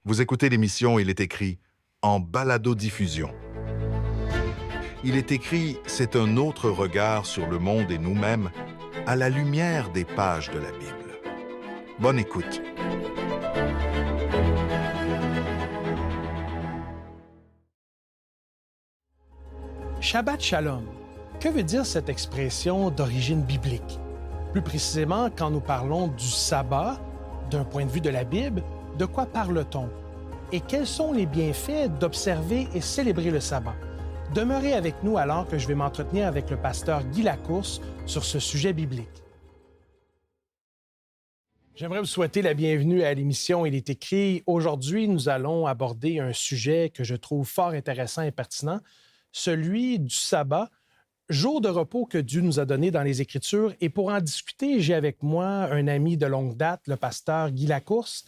Vous écoutez l'émission Il est écrit en balado-diffusion. Il est écrit, c'est un autre regard sur le monde et nous-mêmes à la lumière des pages de la Bible. Bonne écoute. Shabbat Shalom. Que veut dire cette expression d'origine biblique? Plus précisément, quand nous parlons du sabbat, d'un point de vue de la Bible, de quoi parle-t-on? Et quels sont les bienfaits d'observer et célébrer le sabbat? Demeurez avec nous alors que je vais m'entretenir avec le pasteur Guy Lacourse sur ce sujet biblique. J'aimerais vous souhaiter la bienvenue à l'émission Il est écrit. Aujourd'hui, nous allons aborder un sujet que je trouve fort intéressant et pertinent, celui du sabbat, jour de repos que Dieu nous a donné dans les Écritures. Et pour en discuter, j'ai avec moi un ami de longue date, le pasteur Guy Lacourse.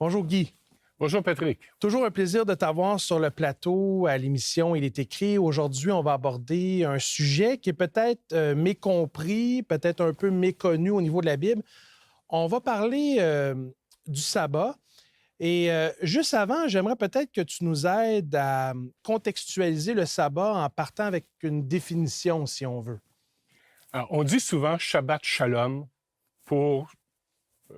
Bonjour Guy. Bonjour Patrick. Toujours un plaisir de t'avoir sur le plateau à l'émission Il est écrit. Aujourd'hui, on va aborder un sujet qui est peut-être mécompris, peut-être un peu méconnu au niveau de la Bible. On va parler du sabbat. Et juste avant, j'aimerais peut-être que tu nous aides à contextualiser le sabbat en partant avec une définition, si on veut. Alors, on dit souvent Shabbat Shalom pour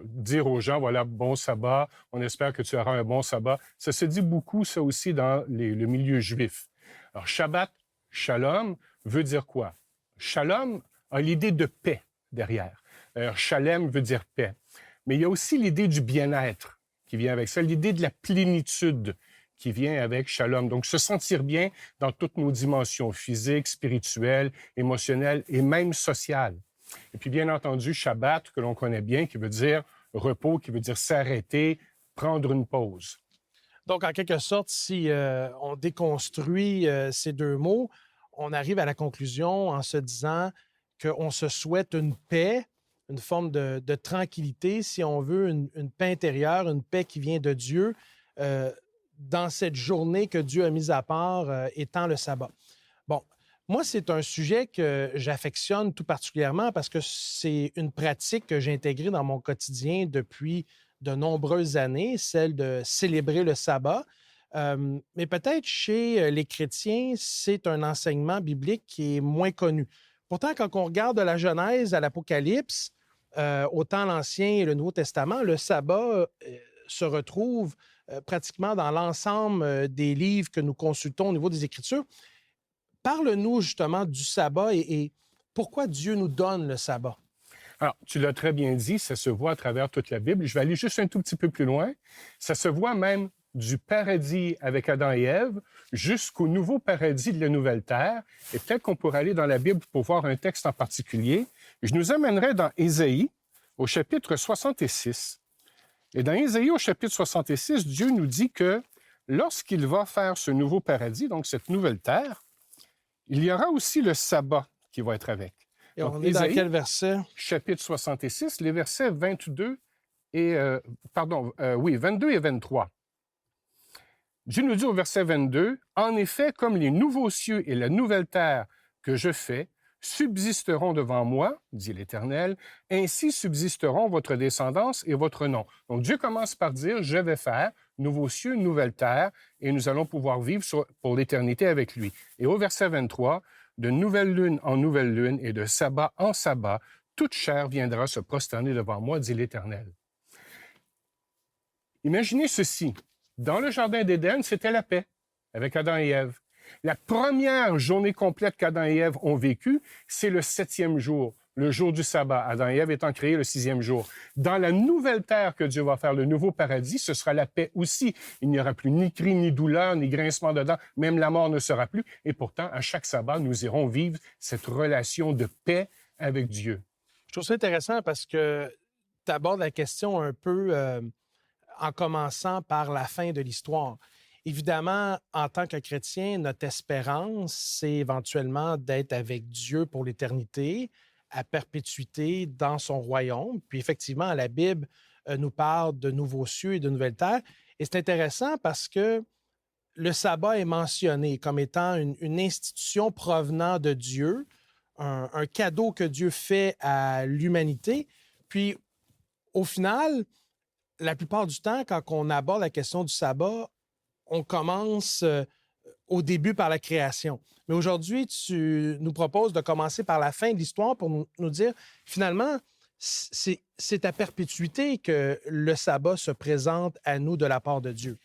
dire aux gens, voilà, bon sabbat, on espère que tu auras un bon sabbat. Ça se dit beaucoup, ça aussi, dans le milieu juif. Alors, Shabbat Shalom veut dire quoi? Shalom a l'idée de paix derrière. Alors, Shalem veut dire paix. Mais il y a aussi l'idée du bien-être qui vient avec ça, l'idée de la plénitude qui vient avec Shalom. Donc, se sentir bien dans toutes nos dimensions physiques, spirituelles, émotionnelles et même sociales. Et puis, bien entendu, Shabbat, que l'on connaît bien, qui veut dire repos, qui veut dire s'arrêter, prendre une pause. Donc, en quelque sorte, si on déconstruit ces deux mots, on arrive à la conclusion en se disant qu'on se souhaite une paix, une forme de tranquillité, si on veut, une paix intérieure, une paix qui vient de Dieu dans cette journée que Dieu a mise à part étant le sabbat. Bon, moi, c'est un sujet que j'affectionne tout particulièrement parce que c'est une pratique que j'ai intégrée dans mon quotidien depuis de nombreuses années, celle de célébrer le sabbat. Mais peut-être chez les chrétiens, c'est un enseignement biblique qui est moins connu. Pourtant, quand on regarde de la Genèse à l'Apocalypse, autant l'Ancien et le Nouveau Testament, le sabbat se retrouve pratiquement dans l'ensemble des livres que nous consultons au niveau des Écritures. Parle-nous justement du sabbat et pourquoi Dieu nous donne le sabbat. Alors, tu l'as très bien dit, ça se voit à travers toute la Bible. Je vais aller juste un tout petit peu plus loin. Ça se voit même du paradis avec Adam et Ève jusqu'au nouveau paradis de la nouvelle terre. Et peut-être qu'on pourrait aller dans la Bible pour voir un texte en particulier. Je nous amènerai dans Ésaïe, au chapitre 66. Et dans Ésaïe, au chapitre 66, Dieu nous dit que lorsqu'il va faire ce nouveau paradis, donc cette nouvelle terre, il y aura aussi le sabbat qui va être avec. Et donc, on est dans quel verset? Chapitre 66, les versets 22 et 22 et 23. Dieu nous dit au verset 22, « En effet, comme les nouveaux cieux et la nouvelle terre que je fais subsisteront devant moi, dit l'Éternel, ainsi subsisteront votre descendance et votre nom. » Donc Dieu commence par dire, « Je vais faire nouveaux cieux, nouvelle terre, et nous allons pouvoir vivre pour l'éternité avec lui. » Et au verset 23, « De nouvelle lune en nouvelle lune et de sabbat en sabbat, toute chair viendra se prosterner devant moi, dit l'Éternel. » Imaginez ceci. Dans le jardin d'Éden, c'était la paix avec Adam et Ève. La première journée complète qu'Adam et Ève ont vécue, c'est le 7e jour, le jour du sabbat, Adam et Ève étant créés le 6e jour. Dans la nouvelle terre que Dieu va faire, le nouveau paradis, ce sera la paix aussi. Il n'y aura plus ni cri, ni douleur, ni grincement de dents, même la mort ne sera plus. Et pourtant, à chaque sabbat, nous irons vivre cette relation de paix avec Dieu. Je trouve ça intéressant parce que tu abordes la question un peu en commençant par la fin de l'histoire. Évidemment, en tant que chrétien, notre espérance, c'est éventuellement d'être avec Dieu pour l'éternité, à perpétuité dans son royaume. Puis effectivement, la Bible nous parle de nouveaux cieux et de nouvelles terres. Et c'est intéressant parce que le sabbat est mentionné comme étant une institution provenant de Dieu, un cadeau que Dieu fait à l'humanité. Puis, au final, la plupart du temps, quand on aborde la question du sabbat, on commence au début par la création. Mais aujourd'hui, tu nous proposes de commencer par la fin de l'histoire pour nous dire, finalement, c'est à perpétuité que le sabbat se présente à nous de la part de Dieu.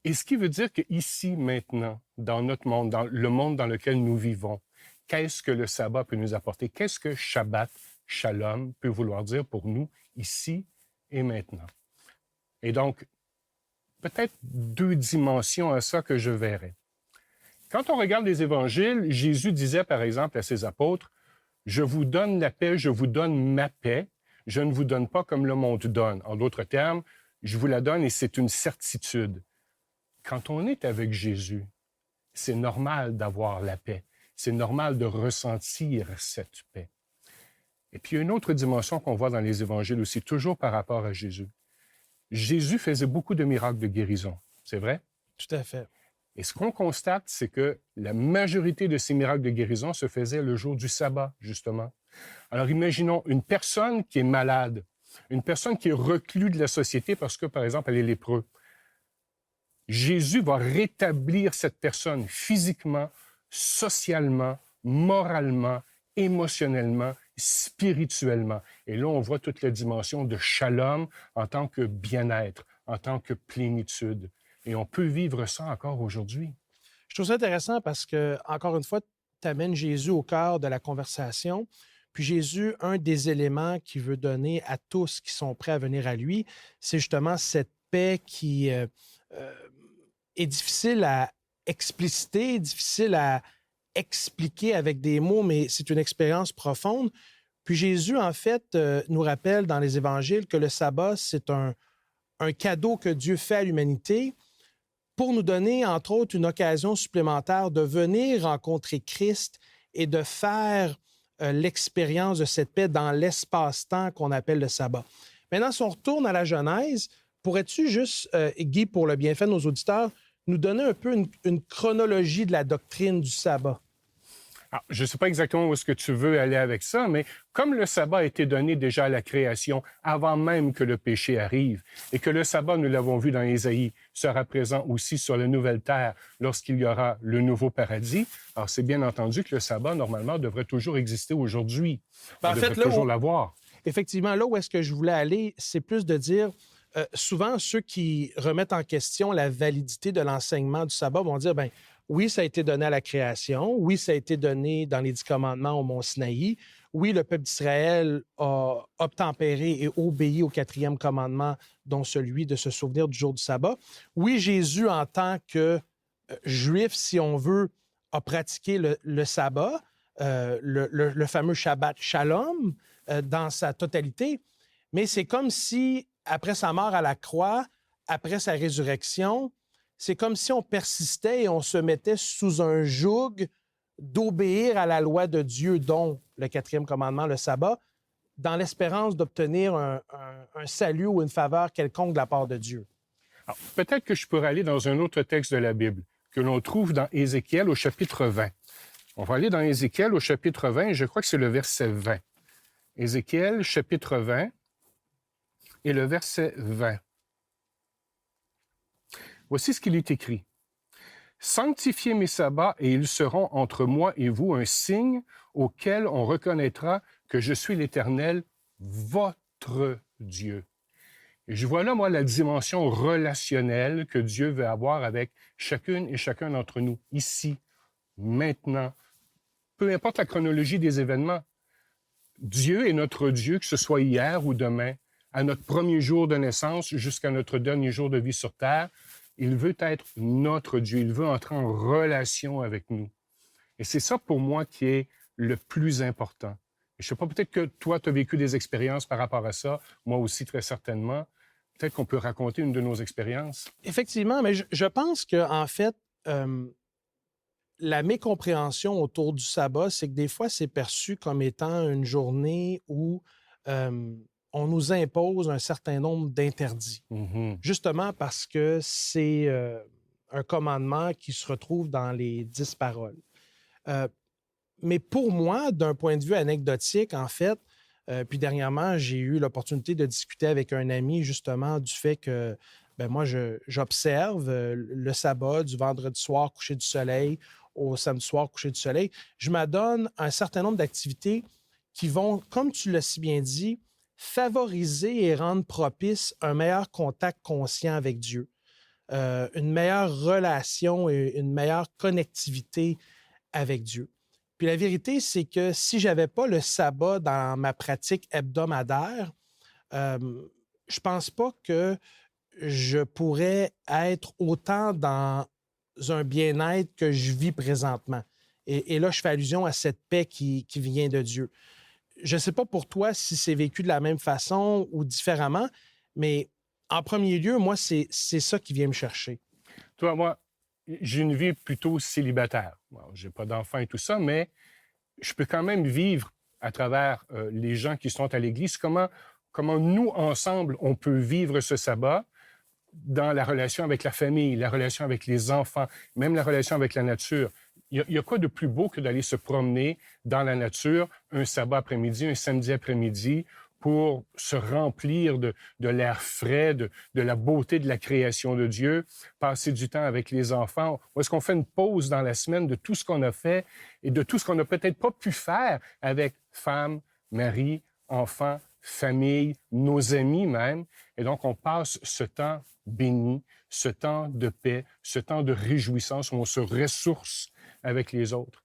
Et ce qui veut dire qu'ici, maintenant, dans notre monde, dans le monde dans lequel nous vivons, qu'est-ce que le sabbat peut nous apporter? Qu'est-ce que Shabbat, Shalom, peut vouloir dire pour nous, ici et maintenant? Et donc, peut-être 2 dimensions à ça que je verrai. Quand on regarde les évangiles, Jésus disait, par exemple, à ses apôtres, « Je vous donne la paix, je vous donne ma paix, je ne vous donne pas comme le monde donne. » En d'autres termes, je vous la donne et c'est une certitude. Quand on est avec Jésus, c'est normal d'avoir la paix. C'est normal de ressentir cette paix. Et puis, il y a une autre dimension qu'on voit dans les évangiles aussi, toujours par rapport à Jésus. Jésus faisait beaucoup de miracles de guérison, c'est vrai? Tout à fait. Et ce qu'on constate, c'est que la majorité de ces miracles de guérison se faisaient le jour du sabbat, justement. Alors, imaginons une personne qui est malade, une personne qui est reclue de la société parce que, par exemple, elle est lépreux. Jésus va rétablir cette personne physiquement, socialement, moralement, émotionnellement, spirituellement. Et là, on voit toute la dimension de shalom en tant que bien-être, en tant que plénitude. Et on peut vivre ça encore aujourd'hui. Je trouve ça intéressant parce que, encore une fois, tu amènes Jésus au cœur de la conversation. Puis Jésus, un des éléments qu'il veut donner à tous qui sont prêts à venir à lui, c'est justement cette paix qui est difficile à expliciter, difficile à expliquer avec des mots, mais c'est une expérience profonde. Puis Jésus, en fait, nous rappelle dans les évangiles que le sabbat, c'est un cadeau que Dieu fait à l'humanité pour nous donner, entre autres, une occasion supplémentaire de venir rencontrer Christ et de faire l'expérience de cette paix dans l'espace-temps qu'on appelle le sabbat. Maintenant, si on retourne à la Genèse, pourrais-tu juste, Guy, pour le bienfait de nos auditeurs, nous donner un peu une chronologie de la doctrine du sabbat? Alors, je ne sais pas exactement où est-ce que tu veux aller avec ça, mais comme le sabbat a été donné déjà à la création avant même que le péché arrive, et que le sabbat, nous l'avons vu dans Ésaïe, sera présent aussi sur la nouvelle terre lorsqu'il y aura le nouveau paradis, alors c'est bien entendu que le sabbat, normalement, devrait toujours exister aujourd'hui. On devrait toujours l'avoir. Effectivement, là où est-ce que je voulais aller, c'est plus de dire, souvent, ceux qui remettent en question la validité de l'enseignement du sabbat vont dire, bien, oui, ça a été donné à la création. Oui, ça a été donné dans les 10 commandements au mont Sinaï. Oui, le peuple d'Israël a obtempéré et obéi au 4e commandement, dont celui de se souvenir du jour du sabbat. Oui, Jésus, en tant que juif, si on veut, a pratiqué le sabbat, le fameux Shabbat Shalom, dans sa totalité. Mais c'est comme si, après sa mort à la croix, après sa résurrection, c'est comme si on persistait et on se mettait sous un joug d'obéir à la loi de Dieu, dont le 4e commandement, le sabbat, dans l'espérance d'obtenir un salut ou une faveur quelconque de la part de Dieu. Alors, peut-être que je pourrais aller dans un autre texte de la Bible que l'on trouve dans Ézéchiel au chapitre 20. On va aller dans Ézéchiel au chapitre 20, et je crois que c'est le verset 20. Ézéchiel, chapitre 20, et le verset 20. Voici ce qu'il est écrit. « Sanctifiez mes sabbats, et ils seront entre moi et vous un signe auquel on reconnaîtra que je suis l'Éternel, votre Dieu. » Et je vois là, moi, la dimension relationnelle que Dieu veut avoir avec chacune et chacun d'entre nous, ici, maintenant. Peu importe la chronologie des événements, Dieu est notre Dieu, que ce soit hier ou demain, à notre premier jour de naissance jusqu'à notre dernier jour de vie sur Terre. Il veut être notre Dieu. Il veut entrer en relation avec nous. Et c'est ça, pour moi, qui est le plus important. Et je ne sais pas, peut-être que toi, tu as vécu des expériences par rapport à ça. Moi aussi, très certainement. Peut-être qu'on peut raconter une de nos expériences. Effectivement, mais je pense qu'en fait, la mécompréhension autour du sabbat, c'est que des fois, c'est perçu comme étant une journée où on nous impose un certain nombre d'interdits. Justement parce que c'est un commandement qui se retrouve dans les 10 paroles. Mais pour moi, d'un point de vue anecdotique, en fait, Puis dernièrement, j'ai eu l'opportunité de discuter avec un ami justement du fait que moi, j'observe le sabbat du vendredi soir coucher du soleil au samedi soir coucher du soleil. Je m'adonne à un certain nombre d'activités qui vont, comme tu l'as si bien dit, favoriser et rendre propice un meilleur contact conscient avec Dieu, une meilleure relation et une meilleure connectivité avec Dieu. Puis la vérité, c'est que si je n'avais pas le sabbat dans ma pratique hebdomadaire, je ne pense pas que je pourrais être autant dans un bien-être que je vis présentement. Et là, je fais allusion à cette paix qui vient de Dieu. Je ne sais pas pour toi si c'est vécu de la même façon ou différemment, mais en premier lieu, moi, c'est ça qui vient me chercher. Toi, moi, j'ai une vie plutôt célibataire. Je n'ai pas d'enfants et tout ça, mais je peux quand même vivre à travers les gens qui sont à l'Église. Comment nous, ensemble, on peut vivre ce sabbat dans la relation avec la famille, la relation avec les enfants, même la relation avec la nature. Il y a quoi de plus beau que d'aller se promener dans la nature un sabbat après-midi, un samedi après-midi, pour se remplir de l'air frais, de la beauté de la création de Dieu, passer du temps avec les enfants. Ou est-ce qu'on fait une pause dans la semaine de tout ce qu'on a fait et de tout ce qu'on n'a peut-être pas pu faire avec femme, mari, enfants, famille, nos amis même. Et donc, on passe ce temps béni, ce temps de paix, ce temps de réjouissance où on se ressource avec les autres.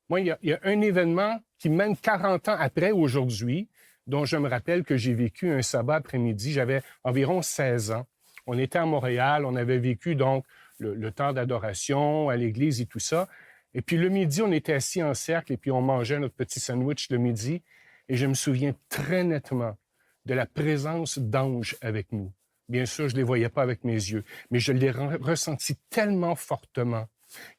Moi, il y a un événement qui, même 40 ans après aujourd'hui, dont je me rappelle que j'ai vécu un sabbat après-midi. J'avais environ 16 ans. On était à Montréal, on avait vécu donc le temps d'adoration à l'église et tout ça. Et puis le midi, on était assis en cercle et puis on mangeait notre petit sandwich le midi. Et je me souviens très nettement de la présence d'anges avec nous. Bien sûr, je ne les voyais pas avec mes yeux, mais je l'ai ressenti tellement fortement.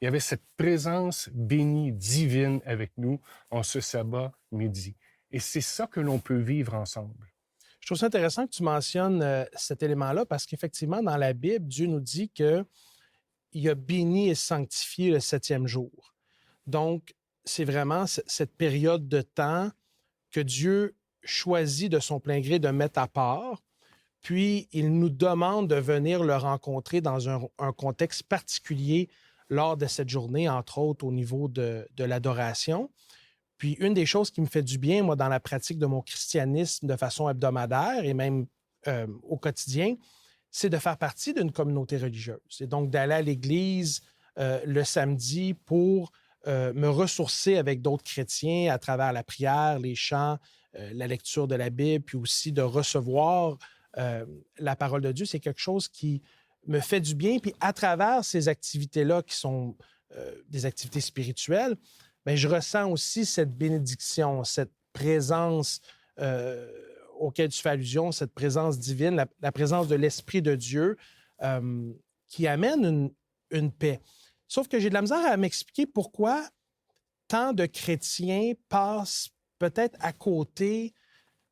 Il y avait cette présence bénie, divine avec nous en ce sabbat midi. Et c'est ça que l'on peut vivre ensemble. Je trouve ça intéressant que tu mentionnes cet élément-là parce qu'effectivement, dans la Bible, Dieu nous dit qu'il a béni et sanctifié le 7e jour. Donc, c'est vraiment cette période de temps que Dieu choisit de son plein gré de mettre à part, puis il nous demande de venir le rencontrer dans un contexte particulier lors de cette journée, entre autres au niveau de l'adoration. Puis une des choses qui me fait du bien, moi, dans la pratique de mon christianisme de façon hebdomadaire et même au quotidien, c'est de faire partie d'une communauté religieuse. Et donc d'aller à l'église le samedi pour me ressourcer avec d'autres chrétiens à travers la prière, les chants, la lecture de la Bible, puis aussi de recevoir la parole de Dieu. C'est quelque chose qui me fait du bien. Puis à travers ces activités-là qui sont des activités spirituelles, bien, je ressens aussi cette bénédiction, cette présence auquel tu fais allusion, cette présence divine, la présence de l'Esprit de Dieu qui amène une paix. Sauf que j'ai de la misère à m'expliquer pourquoi tant de chrétiens passent peut-être à côté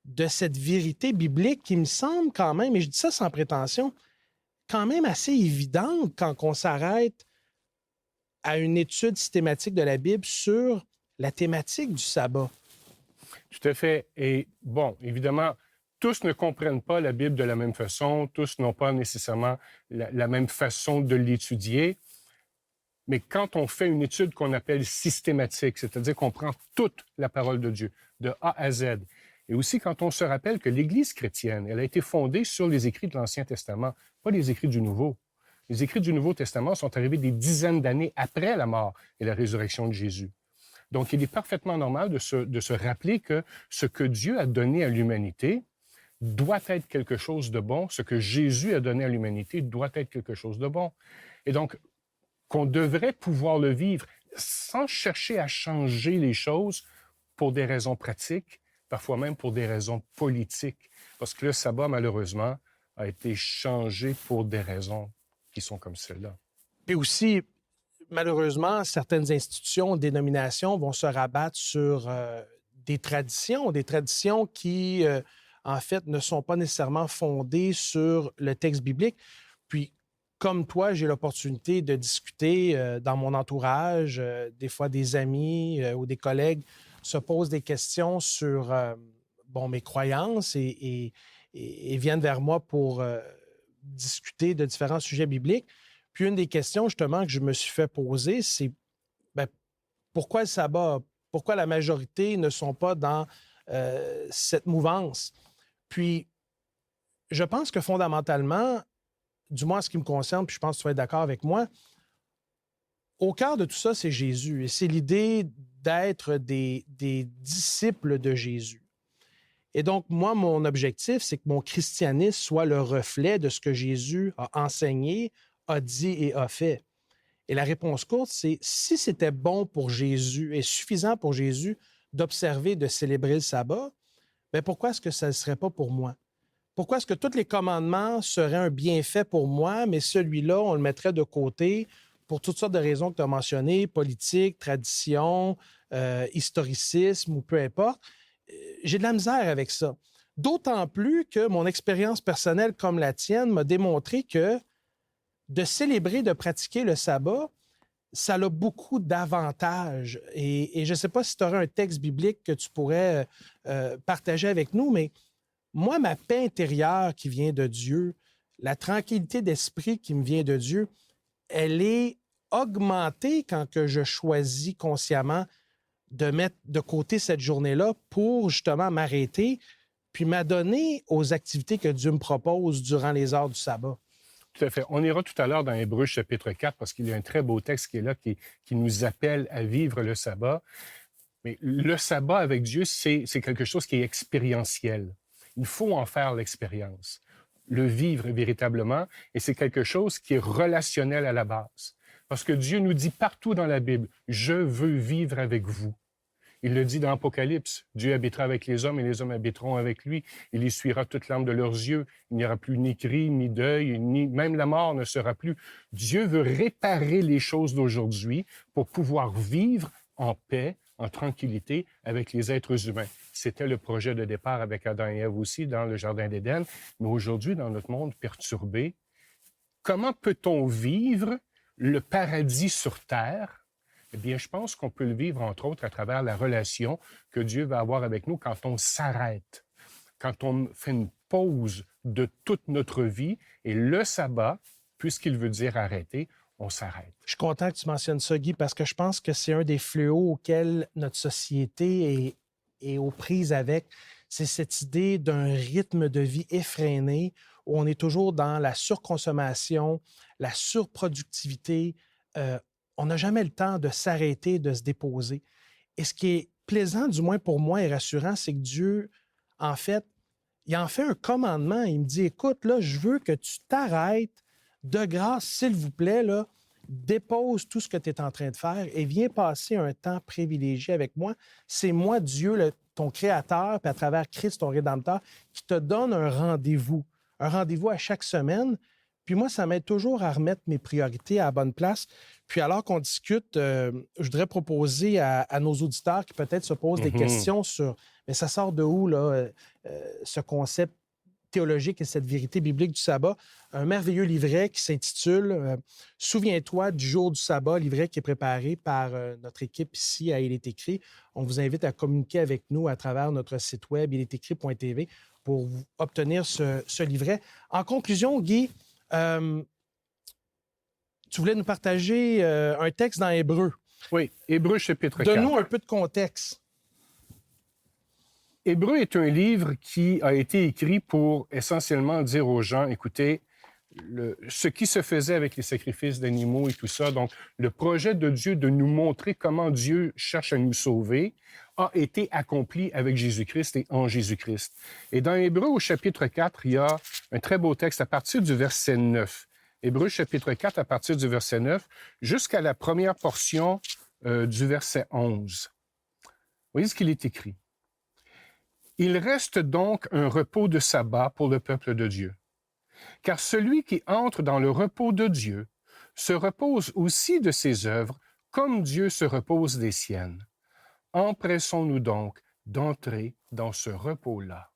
de cette vérité biblique qui me semble quand même, et je dis ça sans prétention, quand même assez évidente quand on s'arrête à une étude systématique de la Bible sur la thématique du sabbat. Tout à fait. Et bon, évidemment, tous ne comprennent pas la Bible de la même façon, tous n'ont pas nécessairement la même façon de l'étudier. Mais quand on fait une étude qu'on appelle systématique, c'est-à-dire qu'on prend toute la parole de Dieu, de A à Z, et aussi quand on se rappelle que l'Église chrétienne, elle a été fondée sur les écrits de l'Ancien Testament, pas les écrits du Nouveau. Les écrits du Nouveau Testament sont arrivés des dizaines d'années après la mort et la résurrection de Jésus. Donc, il est parfaitement normal de se rappeler que ce que Dieu a donné à l'humanité doit être quelque chose de bon. Ce que Jésus a donné à l'humanité doit être quelque chose de bon. Et donc, qu'on devrait pouvoir le vivre sans chercher à changer les choses pour des raisons pratiques, parfois même pour des raisons politiques. Parce que le sabbat, malheureusement, a été changé pour des raisons qui sont comme celles-là. Et aussi, malheureusement, certaines institutions, dénominations vont se rabattre sur des traditions qui, en fait, ne sont pas nécessairement fondées sur le texte biblique. Puis, comme toi, j'ai l'opportunité de discuter dans mon entourage, des fois des amis ou des collègues se posent des questions sur mes croyances et viennent vers moi pour discuter de différents sujets bibliques. Puis une des questions, justement, que je me suis fait poser, c'est pourquoi le sabbat? Pourquoi la majorité ne sont pas dans cette mouvance? Puis, je pense que fondamentalement, du moins en ce qui me concerne, puis je pense que tu vas être d'accord avec moi, au cœur de tout ça, c'est Jésus. Et c'est l'idée d'être des disciples de Jésus. Et donc, moi, mon objectif, c'est que mon christianisme soit le reflet de ce que Jésus a enseigné, a dit et a fait. Et la réponse courte, c'est si c'était bon pour Jésus et suffisant pour Jésus d'observer, de célébrer le sabbat, bien pourquoi est-ce que ça ne serait pas pour moi? Pourquoi est-ce que tous les commandements seraient un bienfait pour moi, mais celui-là, on le mettrait de côté pour toutes sortes de raisons que tu as mentionnées, politique, tradition, historicisme ou peu importe? J'ai de la misère avec ça. D'autant plus que mon expérience personnelle comme la tienne m'a démontré que de célébrer, de pratiquer le sabbat, ça a beaucoup d'avantages. Et je ne sais pas si tu aurais un texte biblique que tu pourrais partager avec nous, mais moi, ma paix intérieure qui vient de Dieu, la tranquillité d'esprit qui me vient de Dieu, elle est augmentée quand que je choisis consciemment de mettre de côté cette journée-là pour justement m'arrêter puis m'adonner aux activités que Dieu me propose durant les heures du sabbat. Tout à fait. On ira tout à l'heure dans Hébreux chapitre 4 parce qu'il y a un très beau texte qui est là qui nous appelle à vivre le sabbat. Mais le sabbat avec Dieu, c'est quelque chose qui est expérientiel. Il faut en faire l'expérience, le vivre véritablement, et c'est quelque chose qui est relationnel à la base. Parce que Dieu nous dit partout dans la Bible, « Je veux vivre avec vous ». Il le dit dans Apocalypse, « Dieu habitera avec les hommes et les hommes habiteront avec lui. Il essuiera toute larme de leurs yeux. Il n'y aura plus ni cri, ni deuil, ni même la mort ne sera plus. » Dieu veut réparer les choses d'aujourd'hui pour pouvoir vivre en paix, en tranquillité avec les êtres humains. C'était le projet de départ avec Adam et Ève aussi dans le Jardin d'Éden. Mais aujourd'hui, dans notre monde perturbé, comment peut-on vivre le paradis sur terre? Eh bien, je pense qu'on peut le vivre, entre autres, à travers la relation que Dieu va avoir avec nous quand on s'arrête, quand on fait une pause de toute notre vie. Et le sabbat, puisqu'il veut dire arrêter, on s'arrête. Je suis content que tu mentionnes ça, Guy, parce que je pense que c'est un des fléaux auxquels notre société est aux prises avec. C'est cette idée d'un rythme de vie effréné où on est toujours dans la surconsommation, la surproductivité. On n'a jamais le temps de s'arrêter, de se déposer. Et ce qui est plaisant, du moins pour moi, et rassurant, c'est que Dieu, en fait, il en fait un commandement. Il me dit, écoute, là, je veux que tu t'arrêtes. De grâce, s'il vous plaît, là, dépose tout ce que tu es en train de faire et viens passer un temps privilégié avec moi. C'est moi, Dieu, ton Créateur, puis à travers Christ, ton Rédempteur, qui te donne un rendez-vous à chaque semaine. Puis moi, ça m'aide toujours à remettre mes priorités à la bonne place. Puis alors qu'on discute, je voudrais proposer à nos auditeurs qui peut-être se posent des questions sur « mais ça sort de où, là, ce concept théologique et cette vérité biblique du sabbat », un merveilleux livret qui s'intitule « Souviens-toi du jour du sabbat », livret qui est préparé par notre équipe ici à Il est écrit. On vous invite à communiquer avec nous à travers notre site web ilestécrit.tv pour obtenir ce livret. En conclusion, Guy, tu voulais nous partager un texte dans Hébreux. Oui, Hébreux chapitre 4. Donne-nous un peu de contexte. Hébreux est un livre qui a été écrit pour essentiellement dire aux gens, écoutez, ce qui se faisait avec les sacrifices d'animaux et tout ça, donc le projet de Dieu de nous montrer comment Dieu cherche à nous sauver, a été accompli avec Jésus-Christ et en Jésus-Christ. Et dans Hébreux au chapitre 4, il y a un très beau texte à partir du verset 9. Hébreux chapitre 4 à partir du verset 9 jusqu'à la première portion du verset 11. Voyez ce qu'il est écrit. « Il reste donc un repos de sabbat pour le peuple de Dieu. Car celui qui entre dans le repos de Dieu se repose aussi de ses œuvres, comme Dieu se repose des siennes. Empressons-nous donc d'entrer dans ce repos-là. »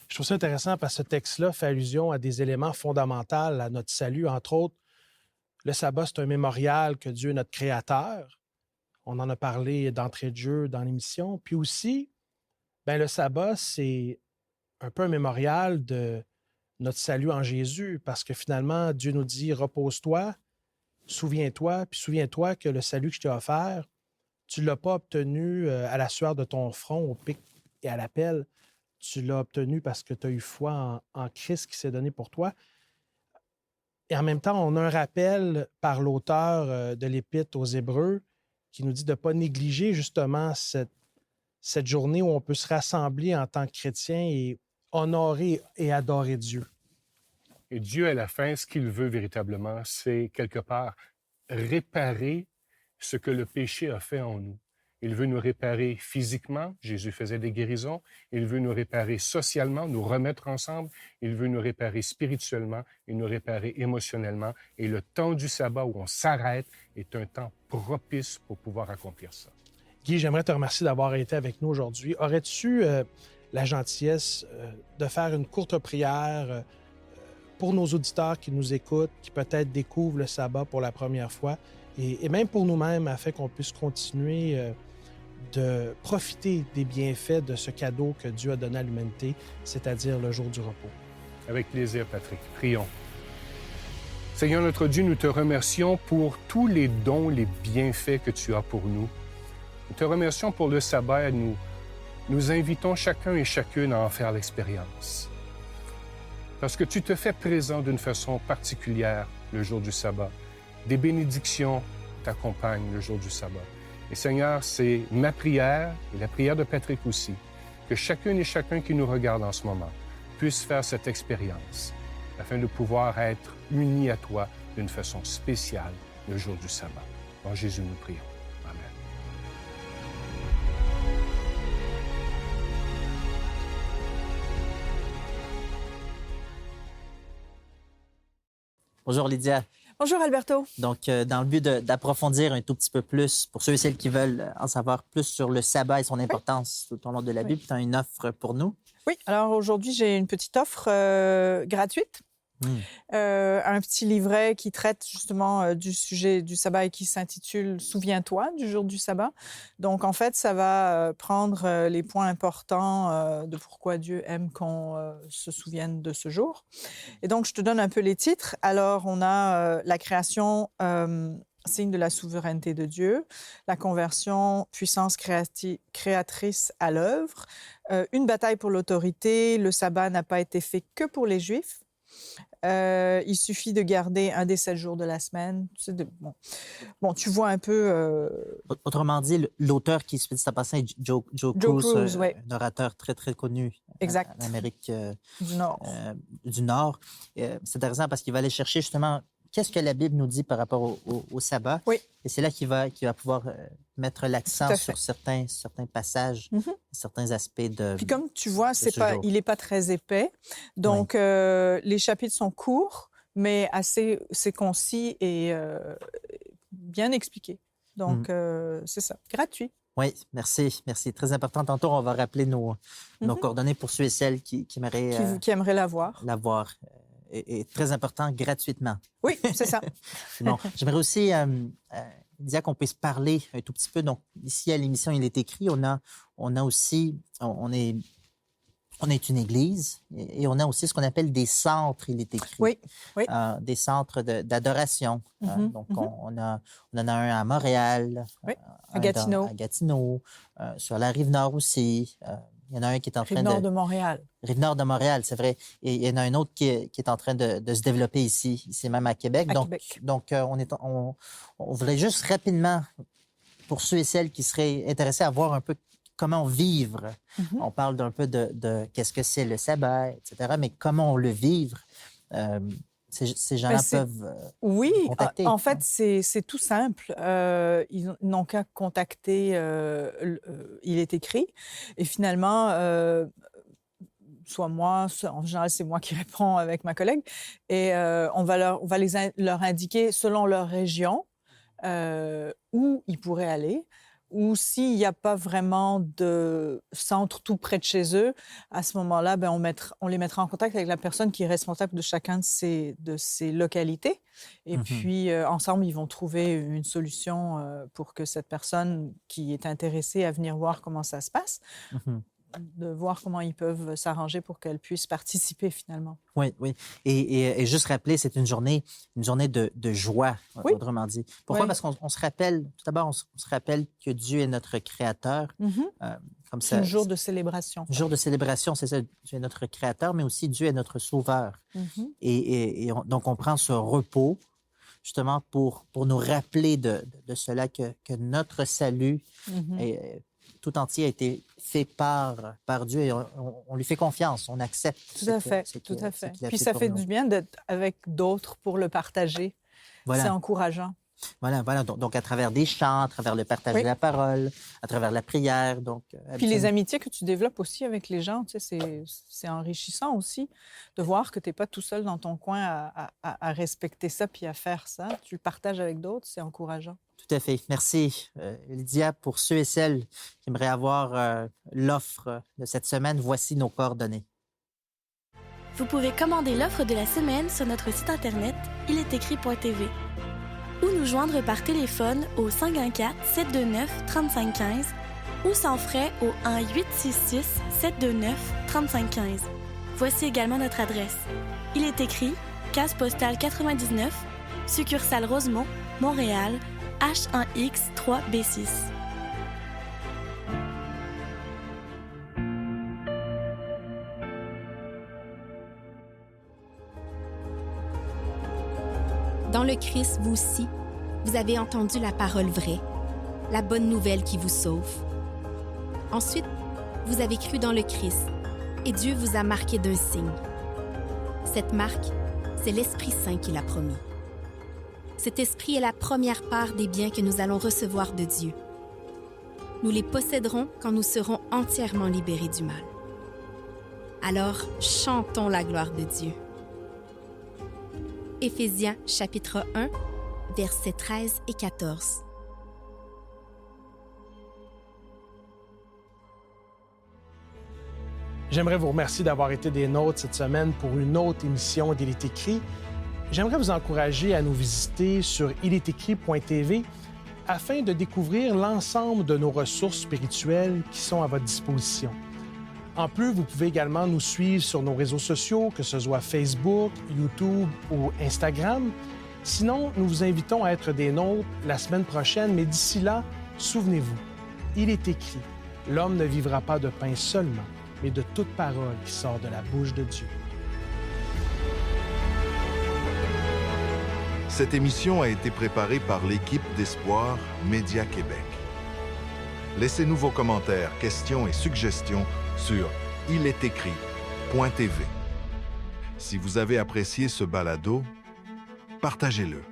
Je trouve ça intéressant parce que ce texte-là fait allusion à des éléments fondamentaux à notre salut. Entre autres, le sabbat, c'est un mémorial que Dieu est notre Créateur. On en a parlé d'entrée de jeu dans l'émission. Puis aussi, Bien, le sabbat, c'est un peu un mémorial de notre salut en Jésus, parce que finalement, Dieu nous dit, repose-toi, souviens-toi, puis souviens-toi que le salut que je t'ai offert, tu ne l'as pas obtenu à la sueur de ton front, au pic et à la pelle. Tu l'as obtenu parce que tu as eu foi en Christ qui s'est donné pour toi. Et en même temps, on a un rappel par l'auteur de l'Épître aux Hébreux qui nous dit de ne pas négliger justement cette journée où on peut se rassembler en tant que chrétien et honorer et adorer Dieu. Et Dieu, à la fin, ce qu'il veut véritablement, c'est quelque part réparer ce que le péché a fait en nous. Il veut nous réparer physiquement, Jésus faisait des guérisons. Il veut nous réparer socialement, nous remettre ensemble. Il veut nous réparer spirituellement et nous réparer émotionnellement. Et le temps du sabbat où on s'arrête est un temps propice pour pouvoir accomplir ça. Guy, j'aimerais te remercier d'avoir été avec nous aujourd'hui. Aurais-tu la gentillesse de faire une courte prière pour nos auditeurs qui nous écoutent, qui peut-être découvrent le sabbat pour la première fois, et même pour nous-mêmes, afin qu'on puisse continuer de profiter des bienfaits de ce cadeau que Dieu a donné à l'humanité, c'est-à-dire le jour du repos. Avec plaisir, Patrick. Prions. Seigneur notre Dieu, nous te remercions pour tous les dons, les bienfaits que tu as pour nous. Nous te remercions pour le sabbat. Nous invitons chacun et chacune à en faire l'expérience. Parce que tu te fais présent d'une façon particulière le jour du sabbat. Des bénédictions t'accompagnent le jour du sabbat. Et Seigneur, c'est ma prière et la prière de Patrick aussi, que chacune et chacun qui nous regarde en ce moment puisse faire cette expérience afin de pouvoir être unis à toi d'une façon spéciale le jour du sabbat. En Jésus, nous prions. Amen. Bonjour Lydia. Bonjour Alberto. Donc, dans le but d'approfondir un tout petit peu plus, pour ceux et celles qui veulent en savoir plus sur le sabbat et son importance tout au long de la Bible, tu as une offre pour nous. Oui, alors aujourd'hui, j'ai une petite offre gratuite. Un petit livret qui traite justement du sujet du sabbat et qui s'intitule « Souviens-toi du jour du sabbat ». Donc, en fait, ça va prendre les points importants de pourquoi Dieu aime qu'on se souvienne de ce jour. Et donc, je te donne un peu les titres. Alors, on a la création, signe de la souveraineté de Dieu, la conversion, puissance créatrice à l'œuvre, une bataille pour l'autorité, le sabbat n'a pas été fait que pour les Juifs. Il suffit de garder un des 7 jours de la semaine. Bon, tu vois un peu... Autrement dit, l'auteur qui se fait ça passer est Joe Cruz, ouais. Un orateur très, très connu en Amérique du Nord. C'est intéressant parce qu'il va aller chercher justement qu'est-ce que la Bible nous dit par rapport au sabbat. Oui. Et c'est là qu'il va pouvoir mettre l'accent sur certains passages, certains aspects de. Puis comme tu vois, il n'est pas très épais. Donc, les chapitres sont courts, mais c'est concis et bien expliqués. Donc, c'est ça. Gratuit. Oui, merci. Très important. Tantôt, on va rappeler nos coordonnées pour ceux et celles qui aimeraient l'avoir. Et très important, gratuitement. Oui, c'est ça. Bon, j'aimerais aussi, Lydia, qu'on puisse parler un tout petit peu. Donc, ici, à l'émission, il est écrit, on est une église et on a aussi ce qu'on appelle des centres, il est écrit. Oui. Des centres d'adoration. Donc, on en a un à Montréal, à Gatineau, sur la Rive-Nord aussi. Il y en a un qui est en train Rive-Nord de Montréal. Rive-Nord de Montréal, c'est vrai. Et il y en a un autre qui est en train de se développer ici même à Québec. Donc, on voudrait juste rapidement, pour ceux et celles qui seraient intéressés à voir un peu comment vivre. On parle d'un peu de qu'est-ce que c'est le sabbat, etc., mais comment le vivre. Ces gens-là peuvent contacter. En fait, c'est tout simple. Ils n'ont qu'à contacter Il est écrit. Et finalement, soit moi, en général, c'est moi qui réponds avec ma collègue. Et on va leur indiquer, selon leur région, où ils pourraient aller. Ou s'il n'y a pas vraiment de centre tout près de chez eux, à ce moment-là, on les mettra en contact avec la personne qui est responsable de chacun de ces localités. Et puis, ensemble, ils vont trouver une solution pour que cette personne qui est intéressée à venir voir comment ça se passe de voir comment ils peuvent s'arranger pour qu'elles puissent participer finalement. Oui, oui. Et juste rappeler, c'est une journée de joie, Oui. autrement dit. Pourquoi? Oui. Parce qu'on se rappelle, tout d'abord, on se rappelle que Dieu est notre Créateur. Comme C'est un jour de célébration. Un jour de célébration, c'est ça. Dieu est notre Créateur, mais aussi Dieu est notre Sauveur. Donc, on prend ce repos justement pour nous rappeler de cela, que notre salut tout entier a été fait par Dieu et on lui fait confiance, on accepte. Tout à fait. Puis ça fait du bien d'être avec d'autres pour le partager. Voilà. C'est encourageant. Voilà. Donc, à travers des chants, à travers le partage de la parole, à travers la prière. Donc, puis les amitiés que tu développes aussi avec les gens, tu sais, c'est enrichissant aussi de voir que tu n'es pas tout seul dans ton coin à respecter ça puis à faire ça. Tu le partages avec d'autres, c'est encourageant. Tout à fait. Merci, Lydia. Pour ceux et celles qui aimeraient avoir l'offre de cette semaine, voici nos coordonnées. Vous pouvez commander l'offre de la semaine sur notre site Internet iletécrit.tv ou nous joindre par téléphone au 514-729-3515 ou sans frais au 1-866-729-3515. Voici également notre adresse. Il est écrit, case postale 99, succursale Rosemont, Montréal, H1X 3B6. Dans le Christ, vous aussi, vous avez entendu la parole vraie, la bonne nouvelle qui vous sauve. Ensuite, vous avez cru dans le Christ et Dieu vous a marqué d'un signe. Cette marque, c'est l'Esprit Saint qui l'a promis. Cet esprit est la première part des biens que nous allons recevoir de Dieu. Nous les posséderons quand nous serons entièrement libérés du mal. Alors, chantons la gloire de Dieu. Éphésiens chapitre 1, versets 13 et 14. J'aimerais vous remercier d'avoir été des nôtres cette semaine pour une autre émission d'Il est écrit. J'aimerais vous encourager à nous visiter sur iletécrit.tv afin de découvrir l'ensemble de nos ressources spirituelles qui sont à votre disposition. En plus, vous pouvez également nous suivre sur nos réseaux sociaux, que ce soit Facebook, YouTube ou Instagram. Sinon, nous vous invitons à être des nôtres la semaine prochaine, mais d'ici là, souvenez-vous, il est écrit, l'homme ne vivra pas de pain seulement, mais de toute parole qui sort de la bouche de Dieu. Cette émission a été préparée par l'équipe d'Espoir Média Québec. Laissez-nous vos commentaires, questions et suggestions sur iletécrit.tv. Si vous avez apprécié ce balado, partagez-le.